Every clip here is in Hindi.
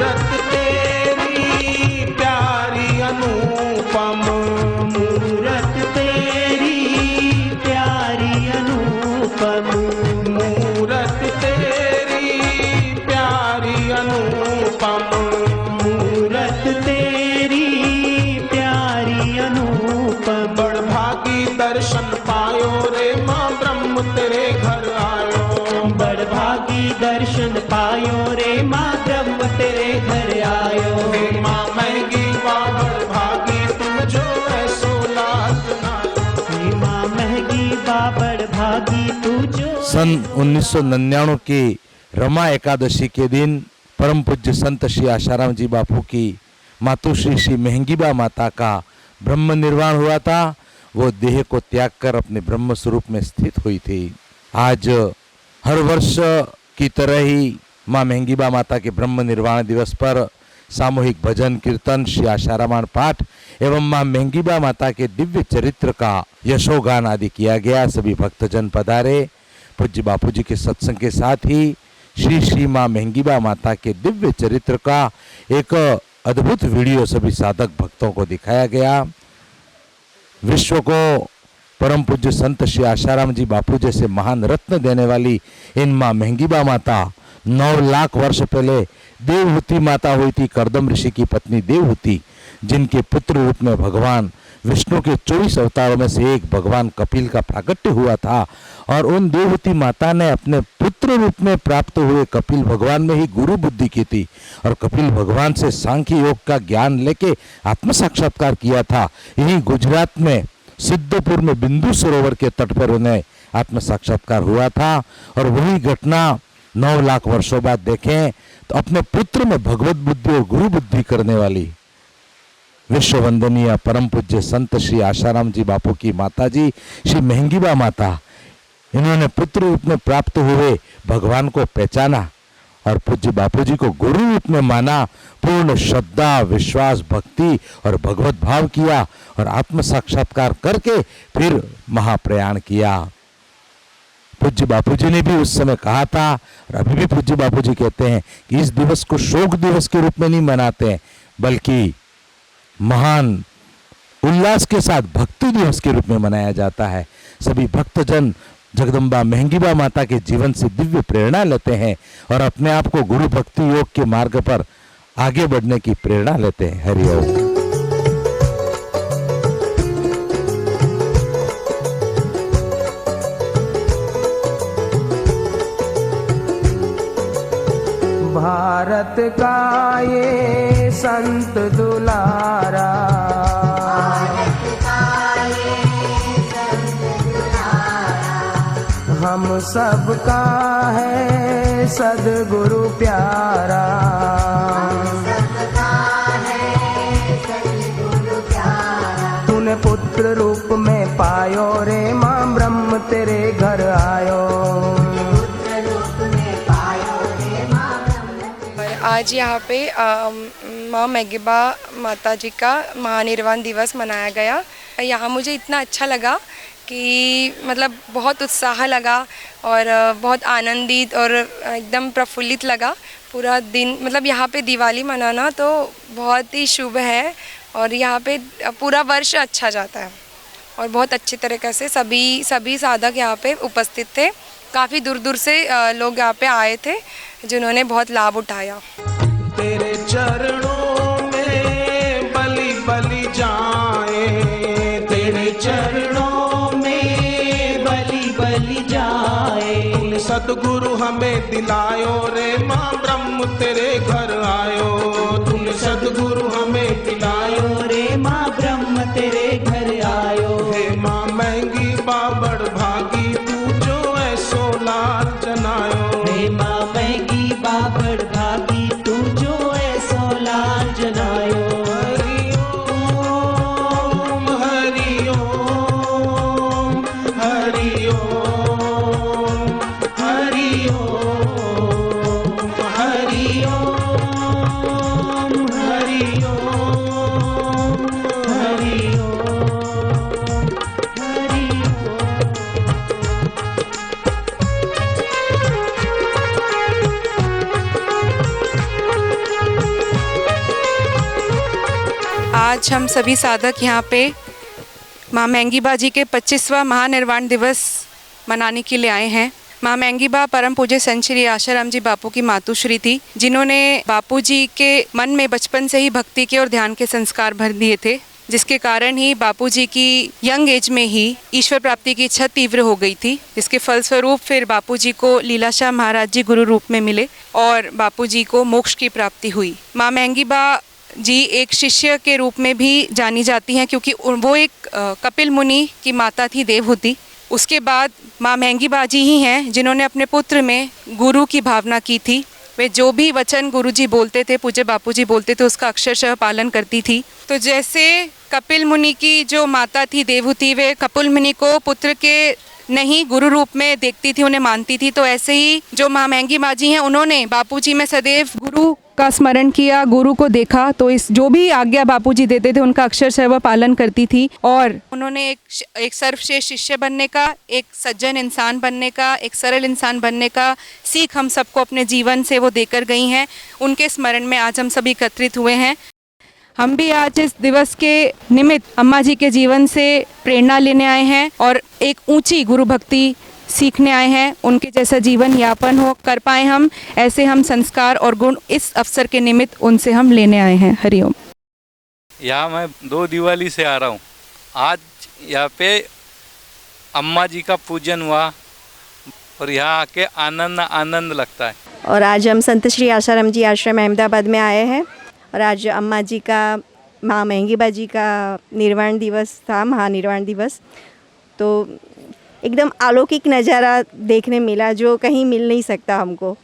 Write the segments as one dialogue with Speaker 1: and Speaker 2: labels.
Speaker 1: मूरत तेरी प्यारी अनुपम,
Speaker 2: मूरत तेरी प्यारी अनुपम,
Speaker 1: मूरत तेरी प्यारी अनुपम,
Speaker 2: मूरत तेरी प्यारी अनुपम।
Speaker 1: बड़भागी दर्शन पायो रे माँ ब्रह्म तेरे घर आयो,
Speaker 2: बड़भागी दर्शन पायो रे माँ ब्रह्म तेरे घर आयो।
Speaker 1: हे माँ महंगी माँ बड़भागी तू जो ऐसो लाज नायो,
Speaker 2: हे माँ महंगी बा बड़भागी तू जो।
Speaker 3: सन 1999 की रमा एकादशी के दिन परम पूज्य संत श्री आशाराम जी बापू की मातुश्री श्री महंगीबा माता का ब्रह्म निर्वाण हुआ था। वो देह को त्याग कर अपने ब्रह्म स्वरूप में स्थित हुई थी। आज हर वर्ष की तरह ही माँ महंगीबा माता के ब्रह्म निर्वाण दिवस पर सामूहिक भजन कीर्तन श्री आशारामायण पाठ एवं माँ महंगीबा माता के दिव्य चरित्र का यशोगान आदि किया गया। सभी भक्तजन पधारे। पूज्य बापू जी के सत्संग के साथ ही श्री श्री माँ महंगीबा माता के दिव्य चरित्र का एक अद्भुत वीडियो सभी साधक भक्तों को दिखाया गया। विश्व को परम पूज्य संत श्री आशाराम जी बापू जैसे महान रत्न देने वाली इन माँ महंगीबा माता 9 लाख वर्ष पहले देवहूति माता हुई थी। कर्दम ऋषि की पत्नी देवहूति, जिनके पुत्र रूप में भगवान विष्णु के 24 अवतारों में से एक भगवान कपिल का प्राकट्य हुआ था। और उन देवहूति माता ने अपने पुत्र रूप में प्राप्त हुए कपिल भगवान में ही गुरु बुद्धि की थी और कपिल भगवान से सांख्य योग का ज्ञान लेके आत्म साक्षात्कार किया था। यही गुजरात में सिद्धपुर में बिंदु सरोवर के तट पर उन्हें आत्म साक्षात्कार हुआ था। और वही घटना 9 लाख वर्षों बाद देखें तो अपने पुत्र में भगवत बुद्धि और गुरु बुद्धि करने वाली विश्व वंदनीय परम पूज्य संत श्री आशाराम जी बापू की माता जी श्री महंगीबा माता, इन्होंने पुत्र रूप में प्राप्त हुए भगवान को पहचाना और पूज्य बापू जी को गुरु रूप में माना। पूर्ण श्रद्धा विश्वास भक्ति और भगवत भाव किया और आत्म साक्षात्कार करके फिर महाप्रयाण किया। पूज्य बापू जी ने भी उस समय कहा था और अभी भी पूज्य बापू जी कहते हैं कि इस दिवस को शोक दिवस के रूप में नहीं मनाते, बल्कि महान उल्लास के साथ भक्ति दिवस के रूप में मनाया जाता है। सभी भक्तजन जगदम्बा महंगीबा माता के जीवन से दिव्य प्रेरणा लेते हैं और अपने आप को गुरु भक्ति योग के मार्ग पर आगे बढ़ने की प्रेरणा लेते हैं। हरि ओम।
Speaker 1: भारत का ये संत दुलारा, हम सबका है सद्गुरु प्यारा। तूने पुत्र रूप में पायो रे माँ ब्रह्म तेरे घर आयो।
Speaker 4: आज यहाँ पे माँ महंगीबा माता जी का महानिर्वाण दिवस मनाया गया। यहाँ मुझे इतना अच्छा लगा कि मतलब बहुत उत्साह लगा और बहुत आनंदित और एकदम प्रफुल्लित लगा पूरा दिन। मतलब यहाँ पे दिवाली मनाना तो बहुत ही शुभ है और यहाँ पे पूरा वर्ष अच्छा जाता है और बहुत अच्छी तरीके से सभी साधक यहाँ पे उपस्थित थे। काफ़ी दूर दूर से लोग यहाँ पे आए थे जिन्होंने बहुत लाभ उठाया।
Speaker 1: तेरे चरणों में बलि बलि जाए, तेरे चरणों में बलि बलि जाए। सद्गुरु हमें दिलायो रे माँ ब्रह्म तेरे घर आयो। तूने सद्गुरु हमें दिलायो रे माँ ब्रह्म तेरे घर आयो। हे माँ महंगीबा बड़भागी तू जो ऐसो लाल जनायो। हे माँ महंगीबा बड़भागी तू जो ऐसो लाल जनायो। हरि ओम हरि ओम हरि ओम हरि ओम हरि ओम
Speaker 5: आज हम सभी साधक यहाँ पे माँ मैंगीबा जी के 25वां महानिर्वाण दिवस मनाने के लिए आए हैं। माँ मैंगीबा परम पूज्य संत श्री आशाराम जी बापू की मातुश्री थी, जिन्होंने बापू जी के मन में बचपन से ही भक्ति के और ध्यान के संस्कार भर दिए थे, जिसके कारण ही बापू जी की यंग एज में ही ईश्वर प्राप्ति की इच्छा तीव्र हो गई थी, जिसके फलस्वरूप फिर बापू जी को लीलाशाह महाराज जी गुरु रूप में मिले और बापू जी को मोक्ष की प्राप्ति हुई। माँ मैंगीबा जी एक शिष्य के रूप में भी जानी जाती हैं, क्योंकि वो एक कपिल मुनि की माता थी, देवहूति। उसके बाद माँ मैंगीबा जी ही हैं जिन्होंने अपने पुत्र में गुरु की भावना की थी। वे जो भी वचन गुरु जी बोलते थे, पूज्य बापू जी बोलते थे, उसका अक्षरशः पालन करती थी। तो जैसे कपिल मुनि की जो माता थी देवहूति, वे कपिल मुनि को पुत्र के नहीं गुरु रूप में देखती थी, उन्हें मानती थी। तो ऐसे ही जो माँ मैंगीबा जी हैं, उन्होंने बापू जी में सदैव गुरु का स्मरण किया, गुरु को देखा, तो इस जो भी आज्ञा बापूजी देते थे उनका अक्षरशः वह पालन करती थी। और उन्होंने एक सर्वश्रेष्ठ शिष्य बनने का, एक सज्जन इंसान बनने का, एक सरल इंसान बनने का सीख हम सबको अपने जीवन से वो देकर गई हैं। उनके स्मरण में आज हम सभी एकत्रित हुए हैं। हम भी आज इस दिवस के निमित्त अम्मा जी के जीवन से प्रेरणा लेने आए हैं और एक ऊंची गुरु भक्ति सीखने आए हैं। उनके जैसा जीवन यापन हो कर पाए हम, ऐसे हम संस्कार और गुण इस अवसर के निमित्त उनसे हम लेने आए हैं। हरिओम।
Speaker 6: यहाँ मैं 2 दिवाली से आ रहा हूँ। आज यहाँ पे अम्मा जी का पूजन हुआ और यहाँ आके आनंद लगता है।
Speaker 7: और आज हम संत श्री आशाराम जी आश्रम अहमदाबाद में आए हैं और आज अम्मा जी का, माँ मैंगीबा जी का निर्वाण दिवस था, महानिर्वाण दिवस। तो एकदम अलौकिक नज़ारा देखने मिला जो कहीं मिल नहीं सकता हमको।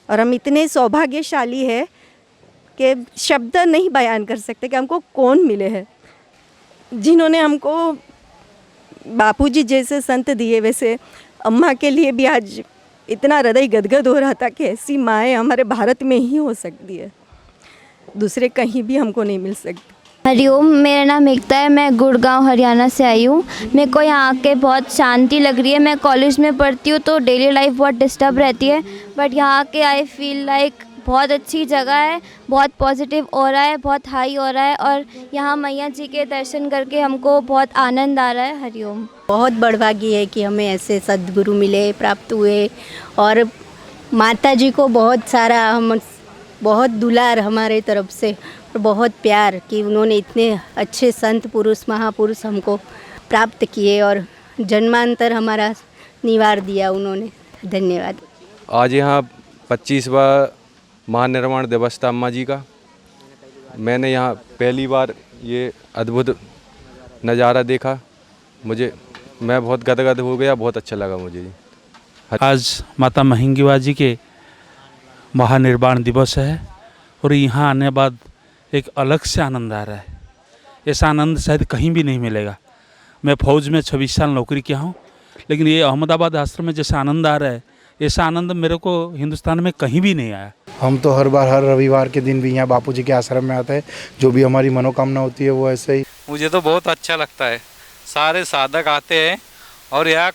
Speaker 7: और हम इतने सौभाग्यशाली है कि शब्द नहीं बयान कर सकते कि हमको कौन मिले हैं, जिन्होंने हमको बापूजी जैसे संत दिए। वैसे अम्मा के लिए भी आज इतना हृदय गदगद हो रहा था कि ऐसी माएँ हमारे भारत में ही हो सकती है, दूसरे कहीं भी हमको नहीं मिल सकती।
Speaker 8: हरिओम, मेरा नाम एकता है। मैं गुड़गांव हरियाणा से आई हूँ। मेरे को यहाँ आके बहुत शांति लग रही है। मैं कॉलेज में पढ़ती हूँ तो डेली लाइफ बहुत डिस्टर्ब रहती है, बट यहाँ आके आई फील लाइक बहुत अच्छी जगह है, बहुत पॉजिटिव हो रहा है, बहुत हाई हो रहा है और यहाँ मैया जी के दर्शन करके हमको बहुत आनंद आ रहा है। हरिओम।
Speaker 7: बहुत बड़भागी है कि हमें ऐसे सद्गुरु मिले, प्राप्त हुए। और माता जी को बहुत सारा, हम बहुत दुलार हमारे तरफ से, बहुत प्यार कि उन्होंने इतने अच्छे संत पुरुष, महापुरुष हमको प्राप्त किए और जन्मांतर हमारा निवार दिया उन्होंने। धन्यवाद।
Speaker 6: आज यहाँ 25वां महानिर्वाण दिवस था अम्मा जी का। मैंने यहाँ पहली बार ये अद्भुत नज़ारा देखा। मैं बहुत गदगद हो गया, बहुत अच्छा लगा मुझे।
Speaker 9: आज माता मैंगीबा जी के महानिर्वाण दिवस है और यहाँ आने बाद एक अलग से आनंद आ रहा है। ऐसा आनंद शायद कहीं भी नहीं मिलेगा। मैं फौज में 26 साल नौकरी किया हूँ, लेकिन ये अहमदाबाद आश्रम में जैसा आनंद आ रहा है, ऐसा आनंद मेरे को हिंदुस्तान में कहीं भी नहीं आया।
Speaker 10: हम तो हर रविवार के दिन भी यहाँ बापूजी के आश्रम में आते हैं। जो भी हमारी मनोकामना होती है वो ऐसे ही।
Speaker 6: मुझे तो बहुत अच्छा लगता है। सारे साधक आते हैं और यहाँ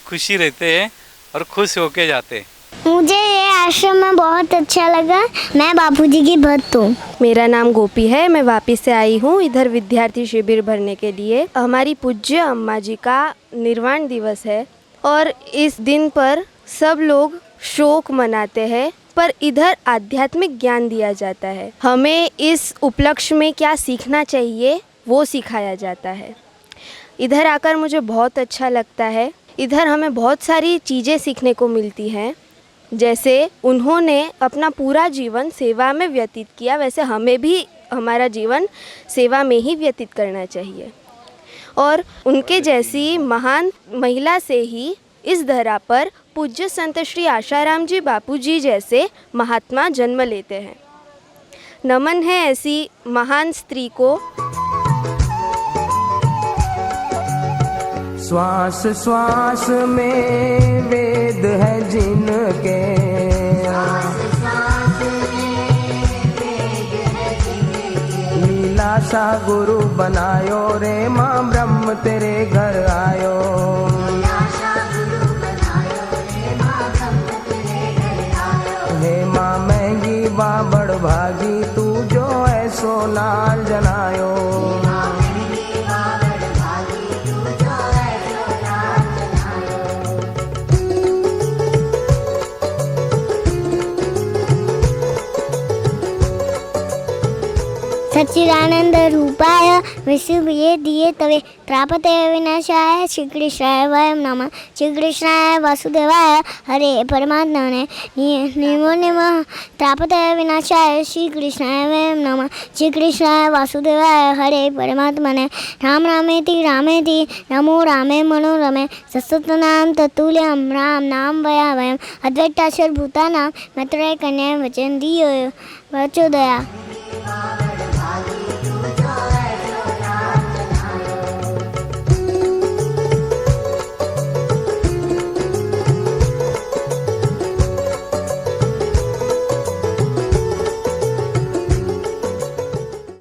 Speaker 6: खुशी रहते हैं और खुश होके जाते हैं।
Speaker 11: मुझे ये आश्रम में बहुत अच्छा लगा। मैं बापूजी की भक्त हूँ।
Speaker 12: मेरा नाम गोपी है। मैं वापस से आई हूँ इधर विद्यार्थी शिविर भरने के लिए। हमारी पूज्य अम्मा जी का निर्वाण दिवस है और इस दिन पर सब लोग शोक मनाते हैं, पर इधर आध्यात्मिक ज्ञान दिया जाता है। हमें इस उपलक्ष्य में क्या सीखना चाहिए वो सिखाया जाता है। इधर आकर मुझे बहुत अच्छा लगता है। इधर हमें बहुत सारी चीज़ें सीखने को मिलती हैं। जैसे उन्होंने अपना पूरा जीवन सेवा में व्यतीत किया, वैसे हमें भी हमारा जीवन सेवा में ही व्यतीत करना चाहिए। और उनके जैसी महान महिला से ही इस धरा पर पूज्य संत श्री आशाराम जी बापू जी जैसे महात्मा जन्म लेते हैं। नमन है ऐसी महान स्त्री को।
Speaker 1: श्वास श्वास में वेद है जिनके, लीलाशाह गुरु बनायो रे माँ ब्रह्म तेरे घर आयो। हे माँ मैंगीबा बड़ भागी तू जो ऐसी ऐसो नाल जनायो।
Speaker 11: सच्चिदानंद रूपाय विश्वभूये दिए तवे त्रापते विनाशाय श्री कृष्णाय वयम नमः। श्री कृष्णाय वासुदेवाय हरे परमात्मने निमो निमः त्रापते विनाशाय श्री कृष्णाय वयम नमः। श्री कृष्णाय वासुदेवाय हरे परमात्मने राम रामेति नमो रामे मनोरमे सत्सतनाम तत्तुल्यम राम नाम वया वयम अद्वैताक्षर भूतानां मैत्रेय कन्या वचन दियो वचोदया।